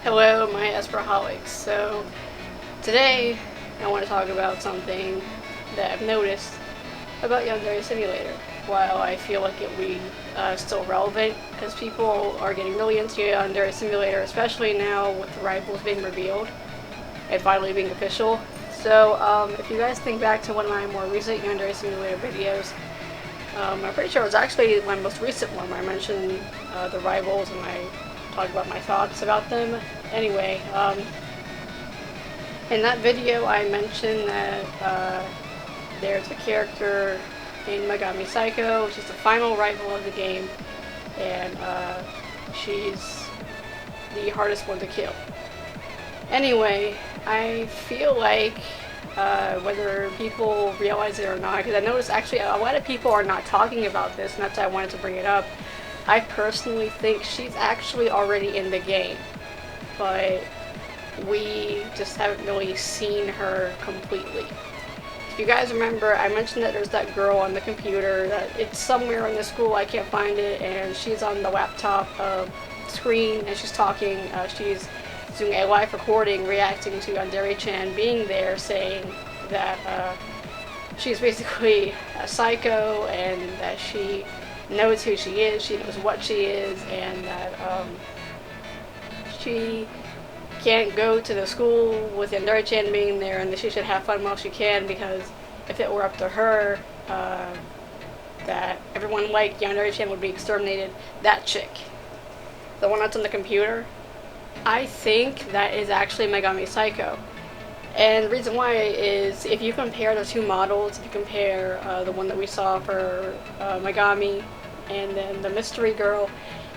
Hello, my Esperaholics. So, today I want to talk about something that I've noticed about Yandere Simulator. While I feel like it will be still relevant, because people are getting really into Yandere Simulator, especially now with the rivals being revealed and finally being official. So, if you guys think back to one of my more recent Yandere Simulator videos, I'm pretty sure it was actually my most recent one where I mentioned the rivals and I talked about my thoughts about them. Anyway, in that video I mentioned that there's a character named Megami Psycho, which is the final rival of the game, and she's the hardest one to kill. Anyway, I feel like whether people realize it or not, because I noticed actually a lot of people are not talking about this, and that's why I wanted to bring it up. I personally think she's actually already in the game, but we just haven't really seen her completely. If you guys remember, I mentioned that there's that girl on the computer, that it's somewhere in the school, I can't find it, and she's on the laptop screen and she's talking, she's doing a live recording reacting to Yandere-chan being there, saying that she's basically a psycho and that she knows who she is, she knows what she is, and that she can't go to the school with Yandere-chan being there, and that she should have fun while she can, because if it were up to her, that everyone like Yandere-chan would be exterminated. That chick, the one that's on the computer, I think that is actually Megami Psycho. And the reason why is, if you compare the two models, if you compare the one that we saw for Megami and then the mystery girl,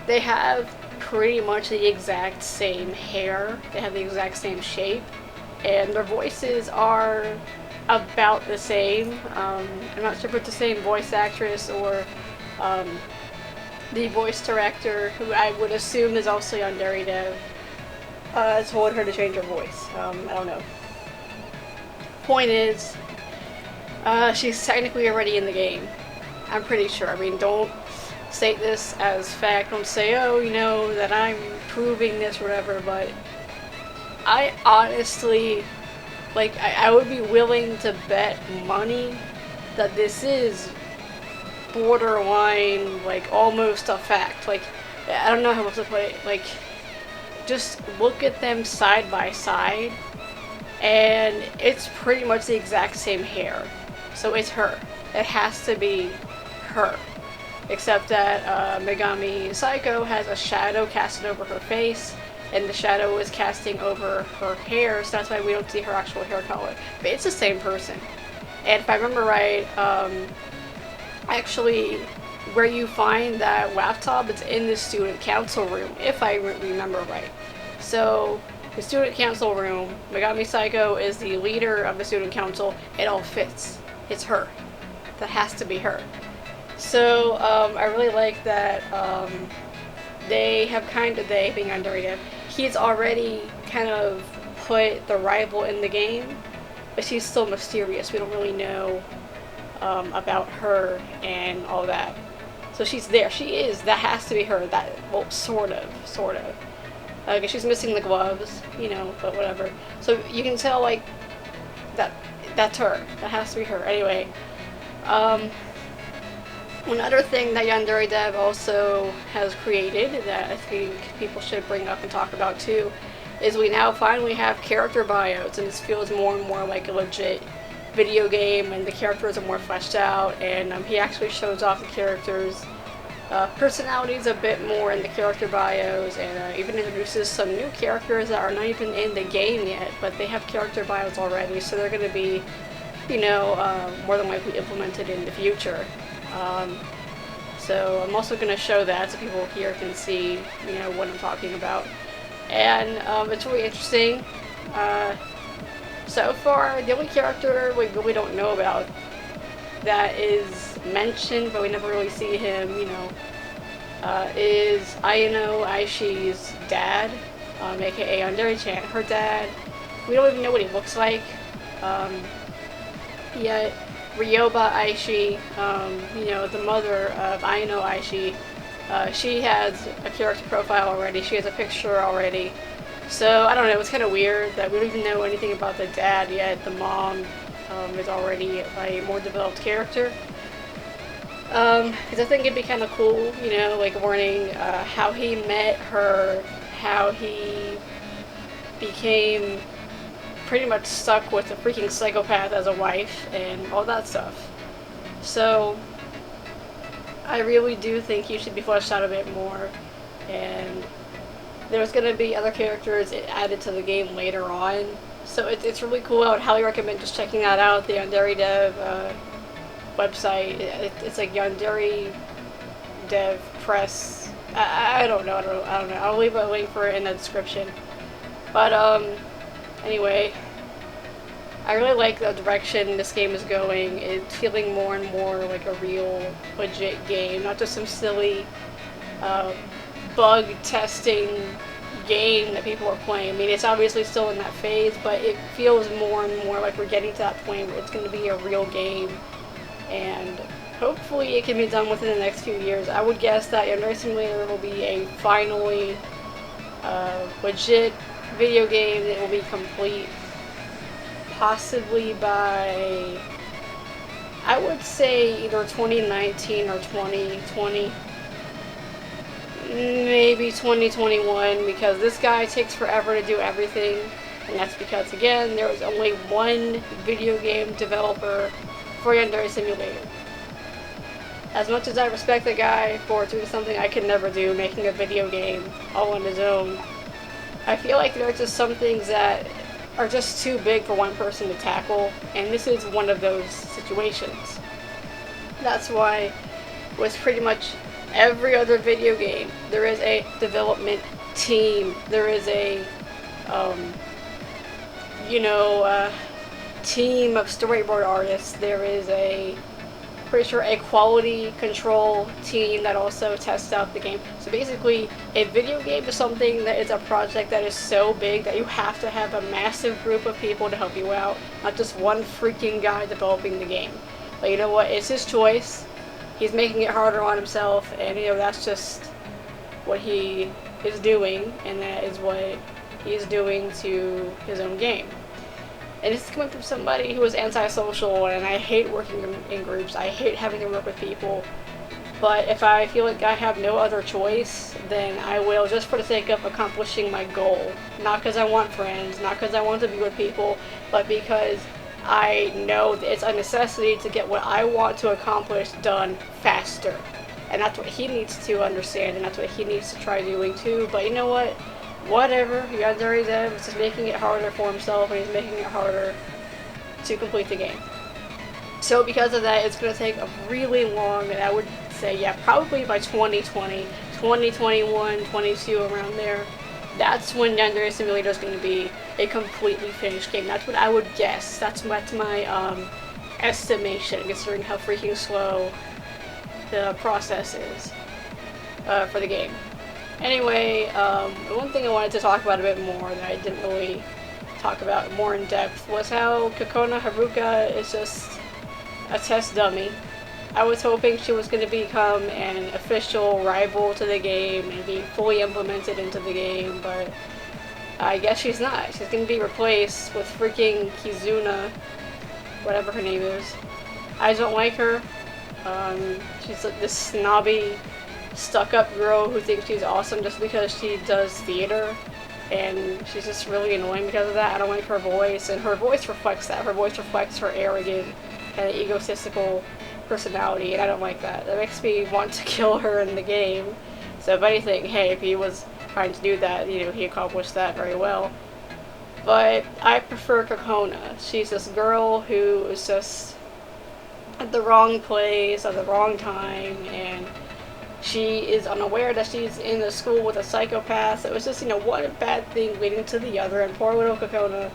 they have pretty much the exact same hair, they have the exact same shape, and their voices are about the same. I'm not sure if it's the same voice actress or the voice director, who I would assume is also Yandere Dev, told her to change her voice. I don't know. Point is, she's technically already in the game. I'm pretty sure. I mean, don't state this as fact. Don't say, oh, you know, that I'm proving this or whatever, but I honestly, like, I would be willing to bet money that this is borderline, like, almost a fact. Like, I don't know how else to put it. Like, just look at them side by side, and it's pretty much the exact same hair. So it's her. It has to be her. Except that Megami Psycho has a shadow casted over her face, and the shadow is casting over her hair, so that's why we don't see her actual hair color. But it's the same person. And if I remember right, actually, where you find that laptop, it's in the student council room, if I remember right. So, the student council room, Megami Psycho is the leader of the student council. It all fits. It's her. That has to be her. So, I really like that they have they being Yandere, he's already kind of put the rival in the game, but she's still mysterious. We don't really know about her and all that. So she's there. She is. That has to be her. That, well, sort of. Because she's missing the gloves, you know, but whatever. So you can tell, like, that's her. That has to be her. Anyway, another thing that Yandere Dev also has created that I think people should bring up and talk about too is we now finally have character bios, and this feels more and more like a legit video game, and the characters are more fleshed out, and he actually shows off the characters' personalities a bit more in the character bios, and even introduces some new characters that are not even in the game yet, but they have character bios already, so they're going to be, you know, more than likely implemented in the future. So I'm also going to show that so people here can see, you know, what I'm talking about. And it's really interesting. So far, the only character we really don't know about that is mentioned, but we never really see him, you know, is Ayano Aishi's dad, aka Yandere-chan, her dad. We don't even know what he looks like. Yet Ryoba Aishi, you know, the mother of Ayano Aishi, she has a character profile already. She has a picture already. So, I don't know, it's kind of weird that we don't even know anything about the dad yet. The mom is already a more developed character. Because I think it'd be kind of cool, you know, like learning how he met her, how he became pretty much stuck with a freaking psychopath as a wife, and all that stuff. So, I really do think you should be fleshed out a bit more, and there's going to be other characters added to the game later on. So it's really cool. I would highly recommend just checking that out. The Yandere Dev website. It's like Yandere Dev Press. I don't know. I don't know. I'll leave a link for it in the description. But anyway, I really like the direction this game is going. It's feeling more and more like a real, legit game, not just some silly bug testing game that people are playing. I mean, it's obviously still in that phase, but it feels more and more like we're getting to that point where it's going to be a real game, and hopefully it can be done within the next few years. I would guess that Yandere Simulator will be a finally legit video game that will be complete possibly by, I would say, either 2019 or 2020. Maybe 2021, because this guy takes forever to do everything, and that's because, again, there was only one video game developer for Yandere Simulator. As much as I respect the guy for doing something I could never do, making a video game all on his own, I feel like there are just some things that are just too big for one person to tackle, and this is one of those situations. That's why with pretty much every other video game, there is a development team. There is a, team of storyboard artists. There is a, pretty sure, a quality control team that also tests out the game. So basically, a video game is something that is a project that is so big that you have to have a massive group of people to help you out, not just one freaking guy developing the game. But you know what? It's his choice. He's making it harder on himself, and that's just what he is doing, and that is what he is doing to his own game. And this is coming from somebody who is antisocial, and I hate working in groups. I hate having to work with people. But if I feel like I have no other choice, then I will, just for the sake of accomplishing my goal. Not because I want friends, not because I want to be with people, but because I know that it's a necessity to get what I want to accomplish done faster. And that's what he needs to understand, and that's what he needs to try doing too. But you know what? Whatever. Yandere Dev is just making it harder for himself, and he's making it harder to complete the game. So because of that, it's going to take a really long, and I would say, yeah, probably by 2020, 2021, 22, around there. That's when Yandere Simulator is going to be a completely finished game. That's what I would guess. That's my estimation, considering how freaking slow the process is for the game. Anyway, one thing I wanted to talk about a bit more that I didn't really talk about more in depth was how Kokona Haruka is just a test dummy. I was hoping she was going to become an official rival to the game and be fully implemented into the game, but I guess she's not. She's going to be replaced with freaking Kizuna, whatever her name is. I don't like her. She's like this snobby, stuck-up girl who thinks she's awesome just because she does theater, and she's just really annoying because of that. I don't like her voice, and her voice reflects that. Her voice reflects her arrogant, kind of egotistical personality, and I don't like that. That makes me want to kill her in the game. So if anything, hey, if he was trying to do that, he accomplished that very well. But I prefer Kokona. She's this girl who is just at the wrong place at the wrong time, and she is unaware that she's in a school with a psychopath. So it was just, one bad thing leading to the other, and poor little Kokona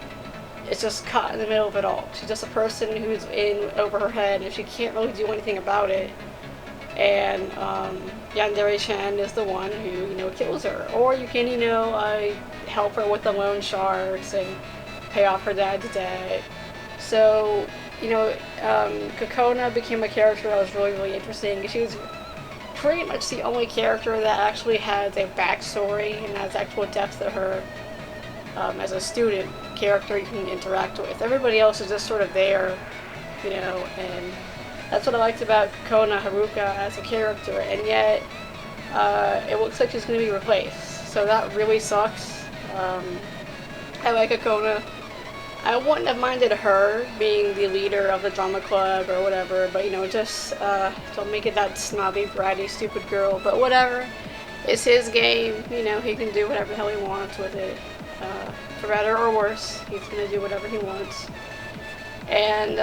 is just caught in the middle of it all. She's just a person who's in over her head, and she can't really do anything about it. And Yandere-chan is the one who, kills her. Or you can, help her with the loan sharks and pay off her dad's debt. So, Kokona became a character that was really, really interesting. She was pretty much the only character that actually has a backstory and has actual depth to her. as a student character you can interact with. Everybody else is just sort of there, you know, and that's what I liked about Kona Haruka as a character, and yet it looks like she's going to be replaced, so that really sucks. I like Akona. I wouldn't have minded her being the leader of the drama club or whatever, but you know, just don't make it that snobby, bratty, stupid girl. But whatever, it's his game. You know, he can do whatever the hell he wants with it, for better or worse. He's gonna do whatever he wants. And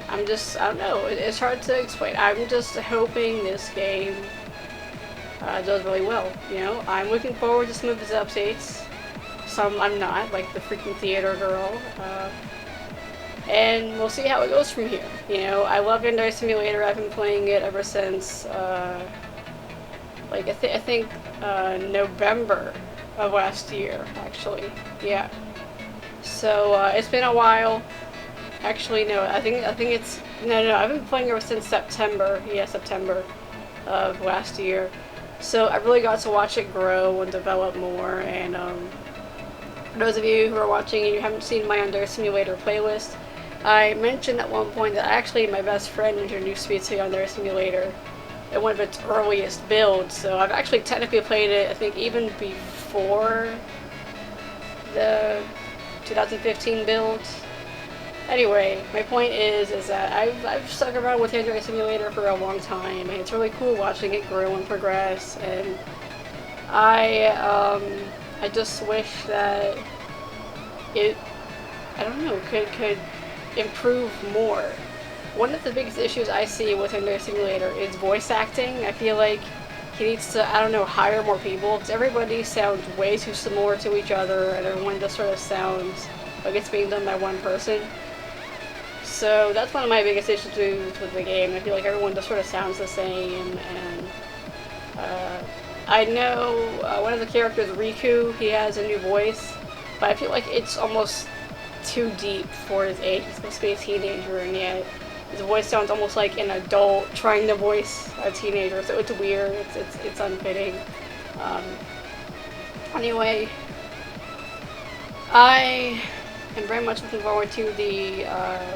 I'm just, I don't know. It's hard to explain. I'm just hoping this game does really well. You know, I'm looking forward to some of his updates. Some I'm not, like the freaking theater girl. And we'll see how it goes from here. You know, I love Yandere Simulator. I've been playing it ever since, like I think November of last year, actually. Yeah. So it's been a while. Actually, no. I think it's no. I've been playing ever since September. Yeah, September of last year. So I really got to watch it grow and develop more. And for those of you who are watching and you haven't seen my Yandere Simulator playlist, I mentioned at one point that actually my best friend introduced me to Yandere Simulator in one of its earliest builds. So I've actually technically played it, I think, even before the 2015 builds. Anyway, my point is that I've stuck around with Yandere Simulator for a long time, and it's really cool watching it grow and progress. And I just wish that it, I don't know, could improve more. One of the biggest issues I see with Yandere Simulator is voice acting. I feel like he needs to, I don't know, hire more people, because everybody sounds way too similar to each other, and everyone just sort of sounds like it's being done by one person. So that's one of my biggest issues with the game. I feel like everyone just sort of sounds the same, and I know one of the characters, Riku, he has a new voice, but I feel like it's almost too deep for his age. He's supposed to be a teenager, and yet his voice sounds almost like an adult trying to voice a teenager, so it's weird, it's unfitting. Anyway, I am very much looking forward to the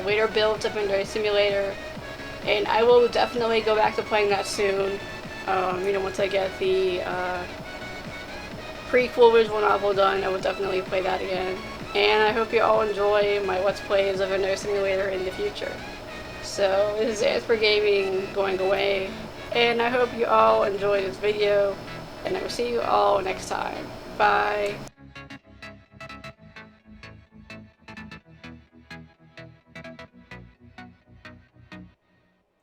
later builds of Yandere Simulator, and I will definitely go back to playing that soon. You know, once I get the prequel visual novel done, I will definitely play that again. And I hope you all enjoy my Let's Plays of Yandere Simulator in the future. So, this is Asper Gaming going away, and I hope you all enjoy this video, and I will see you all next time. Bye!